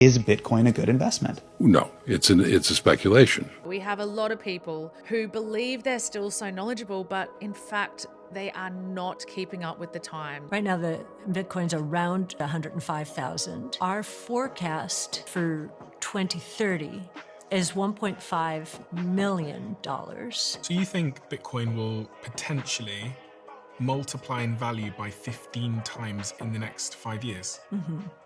Is Bitcoin a good investment? No, it's a speculation. We have a lot of people who believe they're still so knowledgeable, but in fact, they are not keeping up with the time. Right now, the Bitcoin's around 105,000. Our forecast for 2030 is $1.5 million. So you think Bitcoin will potentially multiply in value by 15 times in the next 5 years?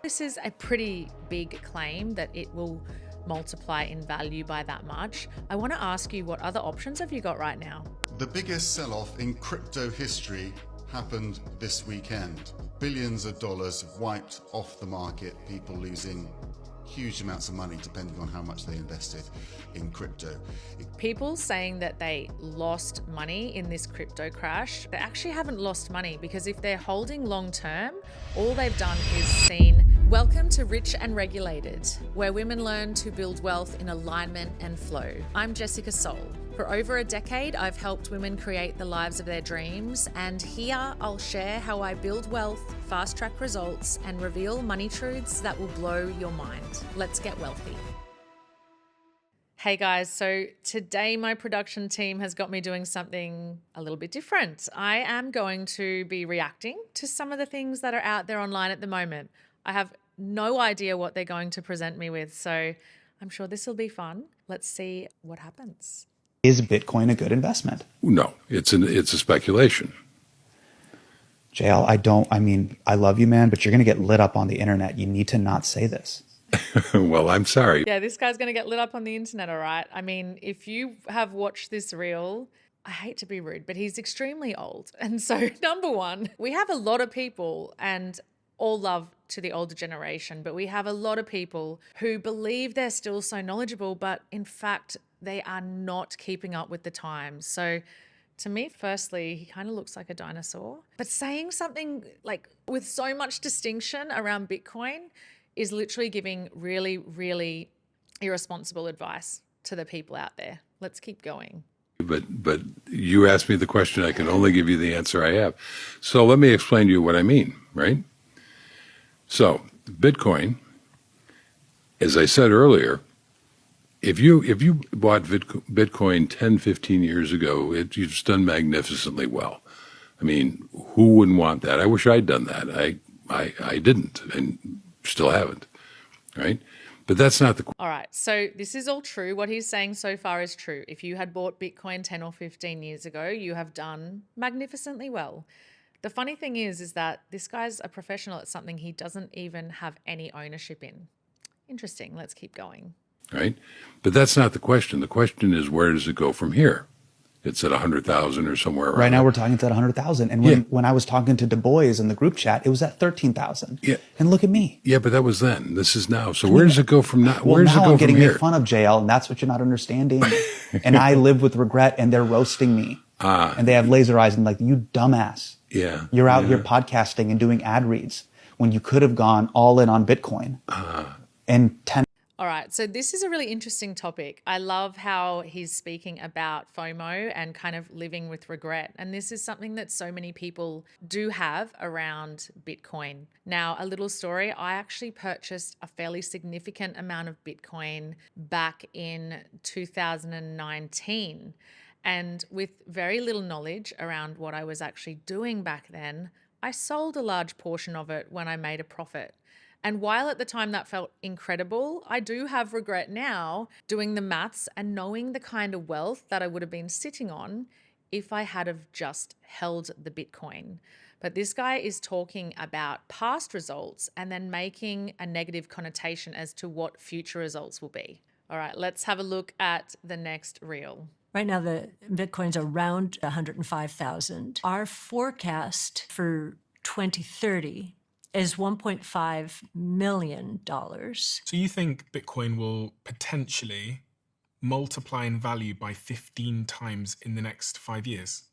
This is a pretty big claim that it will multiply in value by that much. I want to ask you, what other options have you got right now? The biggest sell-off in crypto history happened this weekend. Billions of dollars wiped off the market, people losing huge amounts of money depending on how much they invested in crypto. People saying that they lost money in this crypto crash, they actually haven't lost money, because if they're holding long term, all they've done is seen. Welcome to Rich and Regulated, where women learn to build wealth in alignment and flow. I'm Jessica Soul. For over a decade, I've helped women create the lives of their dreams, and here I'll share how I build wealth, fast-track results, and reveal money truths that will blow your mind. Let's get wealthy. Hey guys, so today my production team has got me doing something a little bit different. I am going to be reacting to some of the things that are out there online at the moment. I have no idea what they're going to present me with, so I'm sure this will be fun. Let's see what happens. Is Bitcoin a good investment? No, it's a speculation. JL, I love you, man, but you're going to get lit up on the internet. You need to not say this. Well, I'm sorry. Yeah, this guy's going to get lit up on the internet, all right? I mean, if you have watched this reel, I hate to be rude, but he's extremely old. And so, number one, we have a lot of people, and all love to the older generation, but we have a lot of people who believe they're still so knowledgeable, but in fact, they are not keeping up with the times. So to me, firstly, he kind of looks like a dinosaur, but saying something like with so much distinction around Bitcoin is literally giving really, really irresponsible advice to the people out there. Let's keep going. But you asked me the question, I can only give you the answer I have. So let me explain to you what I mean, right? So Bitcoin, as I said earlier, if you bought Bitcoin 10, 15 years ago, you've done magnificently well. I mean, who wouldn't want that? I wish I'd done that. I didn't and still haven't, right? But that's not the... All right, so this is all true. What he's saying so far is true. If you had bought Bitcoin 10 or 15 years ago, you have done magnificently well. The funny thing is that this guy's a professional at something he doesn't even have any ownership in. Interesting. Let's keep going. Right? But that's not the question. The question is, where does it go from here? It's at 100,000 or somewhere around Right now there. we're talking to 100,000. And when I was talking to Du Bois in the group chat, it was at 13,000. Yeah. And look at me. Yeah, but that was then. This is now. So where does it go from now? Well, Where does it now go I'm getting from here? made fun of, JL, and that's what you're not understanding. And I live with regret, and they're roasting me. And they have laser eyes and like, you dumbass. Yeah. You're out here podcasting and doing ad reads when you could have gone all in on Bitcoin. And 10. All right, so this is a really interesting topic. I love how he's speaking about FOMO and kind of living with regret. And this is something that so many people do have around Bitcoin. Now, a little story, I actually purchased a fairly significant amount of Bitcoin back in 2019. And with very little knowledge around what I was actually doing back then, I sold a large portion of it when I made a profit. And while at the time that felt incredible, I do have regret now doing the maths and knowing the kind of wealth that I would have been sitting on if I had have just held the Bitcoin. But this guy is talking about past results and then making a negative connotation as to what future results will be. All right, let's have a look at the next reel. Right now, the Bitcoin's around 105,000. Our forecast for 2030 is $1.5 million. So you think Bitcoin will potentially multiply in value by 15 times in the next 5 years?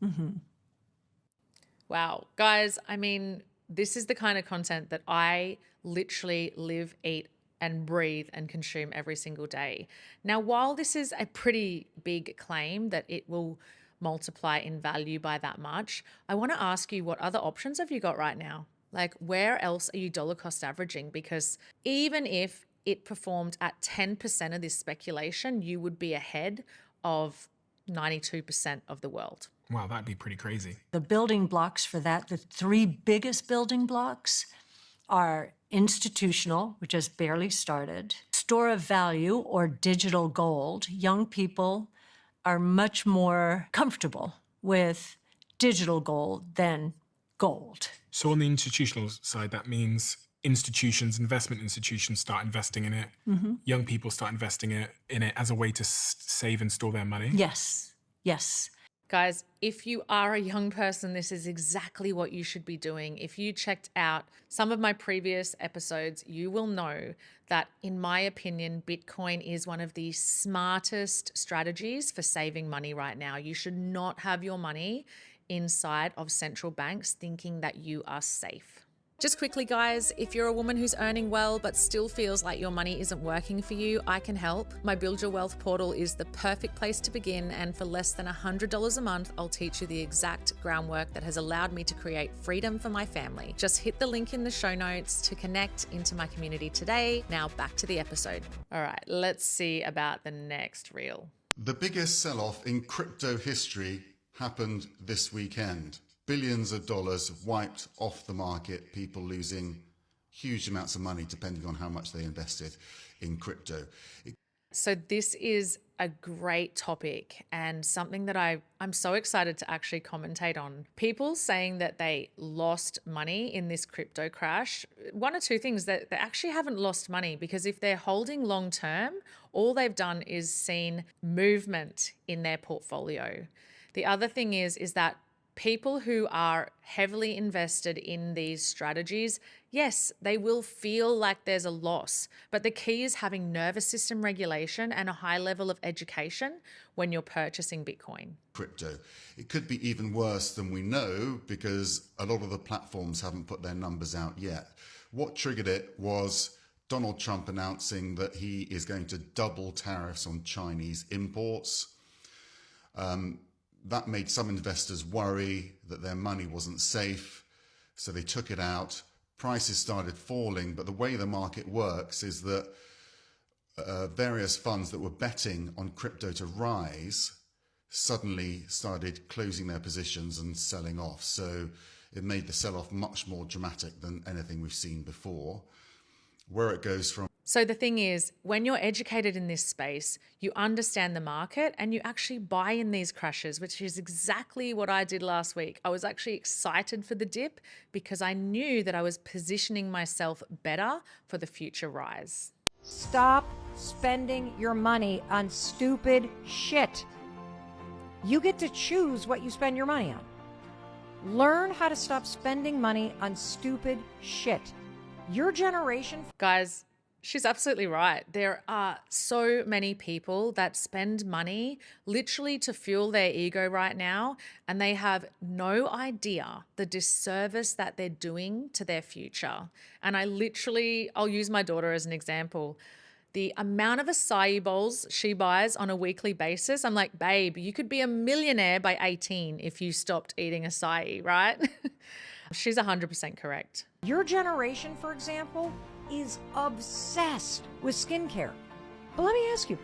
Wow. Guys, I mean, this is the kind of content that I literally live, eat, and breathe and consume every single day. Now, while this is a pretty big claim that it will multiply in value by that much, I want to ask you, what other options have you got right now? Like, where else are you dollar cost averaging? Because even if it performed at 10% of this speculation, you would be ahead of 92% of the world. Wow, that'd be pretty crazy. The building blocks for that, the three biggest building blocks are institutional, which has barely started, store of value or digital gold. Young people are much more comfortable with digital gold than gold. So on the institutional side, that means institutions, investment institutions start investing in it. Young people start investing in it as a way to save and store their money. Yes, yes. Guys, if you are a young person, this is exactly what you should be doing. If you checked out some of my previous episodes, you will know that, in my opinion, Bitcoin is one of the smartest strategies for saving money right now. You should not have your money inside of central banks thinking that you are safe. Just quickly, guys, if you're a woman who's earning well but still feels like your money isn't working for you, I can help. My Build Your Wealth portal is the perfect place to begin, and for less than $100 a month, I'll teach you the exact groundwork that has allowed me to create freedom for my family. Just hit the link in the show notes to connect into my community today. Now back to the episode. All right, let's see about the next reel. The biggest sell-off in crypto history happened this weekend. Billions of dollars wiped off the market, people losing huge amounts of money depending on how much they invested in crypto. So this is a great topic and something that I'm so excited to actually commentate on. People saying that they lost money in this crypto crash, one or two things, that they actually haven't lost money, because if they're holding long term, all they've done is seen movement in their portfolio. The other thing is that people who are heavily invested in these strategies, yes, they will feel like there's a loss, but the key is having nervous system regulation and a high level of education when you're purchasing Bitcoin. Crypto. It could be even worse than we know because a lot of the platforms haven't put their numbers out yet. What triggered it was Donald Trump announcing that he is going to double tariffs on Chinese imports. That made some investors worry that their money wasn't safe, so they took it out. Prices started falling, but the way the market works is that various funds that were betting on crypto to rise suddenly started closing their positions and selling off. So it made the sell-off much more dramatic than anything we've seen before. Where it goes from. So the thing is, when you're educated in this space, you understand the market and you actually buy in these crashes, which is exactly what I did last week. I was actually excited for the dip because I knew that I was positioning myself better for the future rise. Stop spending your money on stupid shit. You get to choose what you spend your money on. Learn how to stop spending money on stupid shit. Your generation... Guys, she's absolutely right. There are so many people that spend money literally to fuel their ego right now, and they have no idea the disservice that they're doing to their future. And I'll use my daughter as an example. The amount of acai bowls she buys on a weekly basis, I'm like, babe, you could be a millionaire by 18 if you stopped eating acai, right? She's 100% correct. Your generation, for example, is obsessed with skincare. But let me ask you,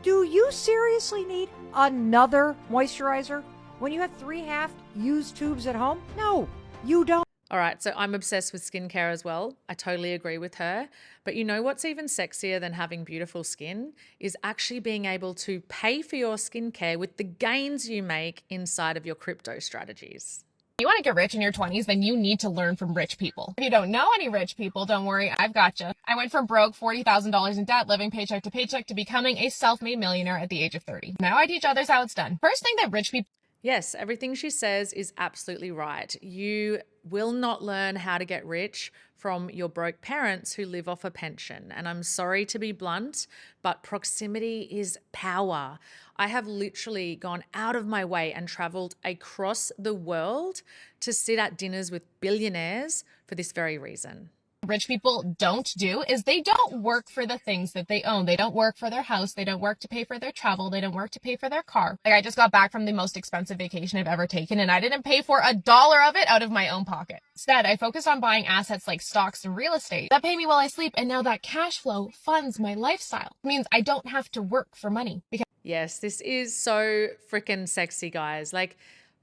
do you seriously need another moisturizer when you have 3 half-used tubes at home? No, you don't. All right, so I'm obsessed with skincare as well. I totally agree with her. But you know what's even sexier than having beautiful skin is actually being able to pay for your skincare with the gains you make inside of your crypto strategies. You want to get rich in your 20s, then you need to learn from rich people. If you don't know any rich people, don't worry, I've got you. I went from broke, $40,000 in debt, living paycheck to paycheck, to becoming a self-made millionaire at the age of 30. Now I teach others how it's done. First thing that rich people... Yes, everything she says is absolutely right. You will not learn how to get rich from your broke parents who live off a pension. And I'm sorry to be blunt, but proximity is power. I have literally gone out of my way and traveled across the world to sit at dinners with billionaires for this very reason. rich people don't do is they don't work for the things that they own. They don't work for their house. They don't work to pay for their travel. They don't work to pay for their car. Like, I just got back from the most expensive vacation I've ever taken, and I didn't pay for $1 of it out of my own pocket. Instead, I focused on buying assets like stocks and real estate that pay me while I sleep, and now that cash flow funds my lifestyle. It means I don't have to work for money. Yes, this is so freaking sexy, guys. Like,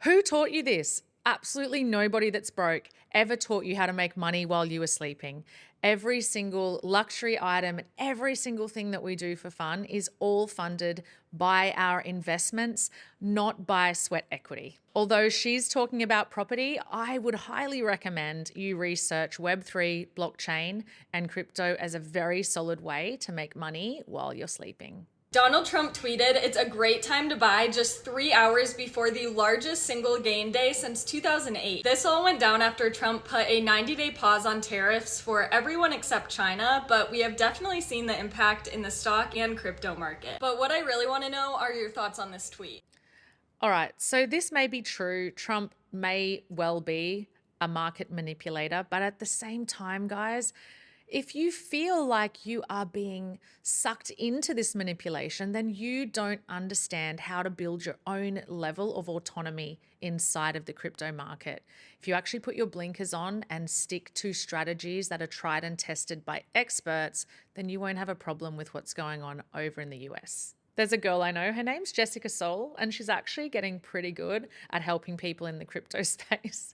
who taught you this? Absolutely nobody that's broke ever taught you how to make money while you were sleeping. Every single luxury item, every single thing that we do for fun is all funded by our investments, not by sweat equity. Although she's talking about property, I would highly recommend you research Web3, blockchain, and crypto as a very solid way to make money while you're sleeping. Donald Trump tweeted, "It's a great time to buy just 3 hours before the largest single gain day since 2008. This all went down after Trump put a 90-day pause on tariffs for everyone except China, but we have definitely seen the impact in the stock and crypto market. But what I really want to know are your thoughts on this tweet. All right, so this may be true. Trump may well be a market manipulator, but at the same time, guys, if you feel like you are being sucked into this manipulation, then you don't understand how to build your own level of autonomy inside of the crypto market. If you actually put your blinkers on and stick to strategies that are tried and tested by experts, then you won't have a problem with what's going on over in the US. There's a girl I know, her name's Jessica Soul, and she's actually getting pretty good at helping people in the crypto space.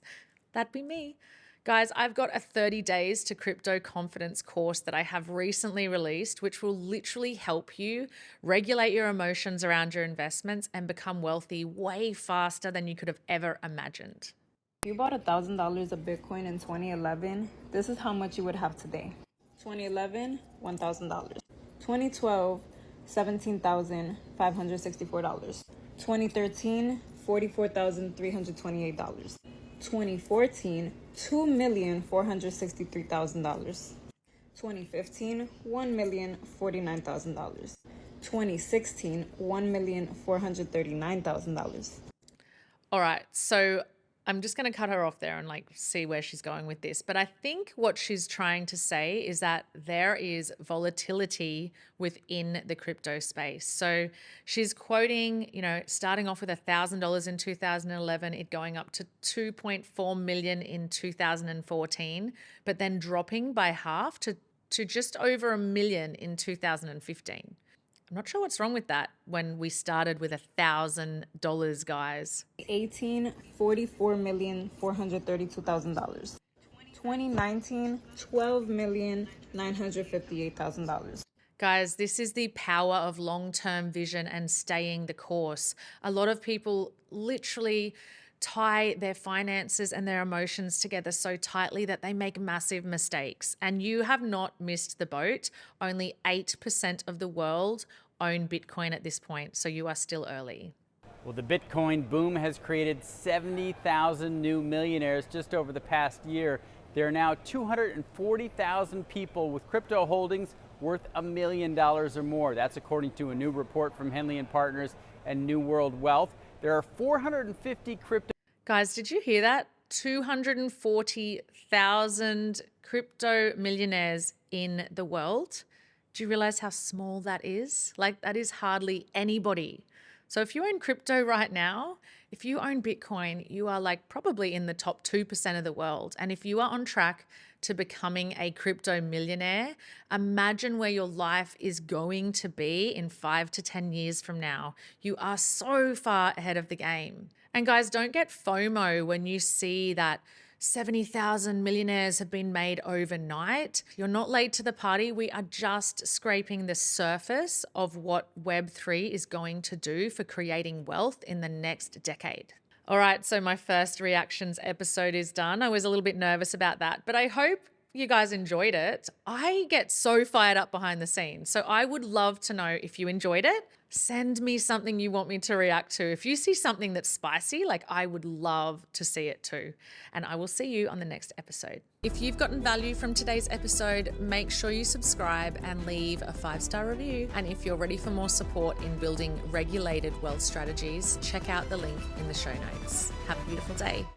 That'd be me. Guys, I've got a 30 days to crypto confidence course that I have recently released, which will literally help you regulate your emotions around your investments and become wealthy way faster than you could have ever imagined. If you bought $1,000 of Bitcoin in 2011, this is how much you would have today. 2011, $1,000. 2012, $17,564. 2013, $44,328. 2014, $2,463,000. 2015, $1,049,000. 2016, $1,439,000. All right, so I'm just going to cut her off there and see where she's going with this. But I think what she's trying to say is that there is volatility within the crypto space. So she's quoting, starting off with $1,000 in 2011, it going up to 2.4 million in 2014, but then dropping by half to just over $1 million in 2015. I'm not sure what's wrong with that when we started with $1,000, guys. 2018, $44,432,000. 2019, $12,958,000. Guys, this is the power of long-term vision and staying the course. A lot of people literally tie their finances and their emotions together so tightly that they make massive mistakes. And you have not missed the boat. Only 8% of the world own Bitcoin at this point, so you are still early. Well, the Bitcoin boom has created 70,000 new millionaires just over the past year. There are now 240,000 people with crypto holdings worth $1 million or more. That's according to a new report from Henley & Partners and New World Wealth. There are 450 crypto... Guys, did you hear that? 240,000 crypto millionaires in the world. Do you realize how small that is? That is hardly anybody. So if you own crypto right now, if you own Bitcoin, you are probably in the top 2% of the world. And if you are on track to becoming a crypto millionaire, imagine where your life is going to be in 5 to 10 years from now. You are so far ahead of the game. And guys, don't get FOMO when you see that 70,000 millionaires have been made overnight. You're not late to the party. We are just scraping the surface of what Web3 is going to do for creating wealth in the next decade. All right, so my first reactions episode is done. I was a little bit nervous about that, but I hope you guys enjoyed it. I get so fired up behind the scenes, so I would love to know if you enjoyed it. Send me something you want me to react to. If you see something that's spicy, I would love to see it too. And I will see you on the next episode. If you've gotten value from today's episode, make sure you subscribe and leave a 5-star review. And if you're ready for more support in building regulated wealth strategies, check out the link in the show notes. Have a beautiful day.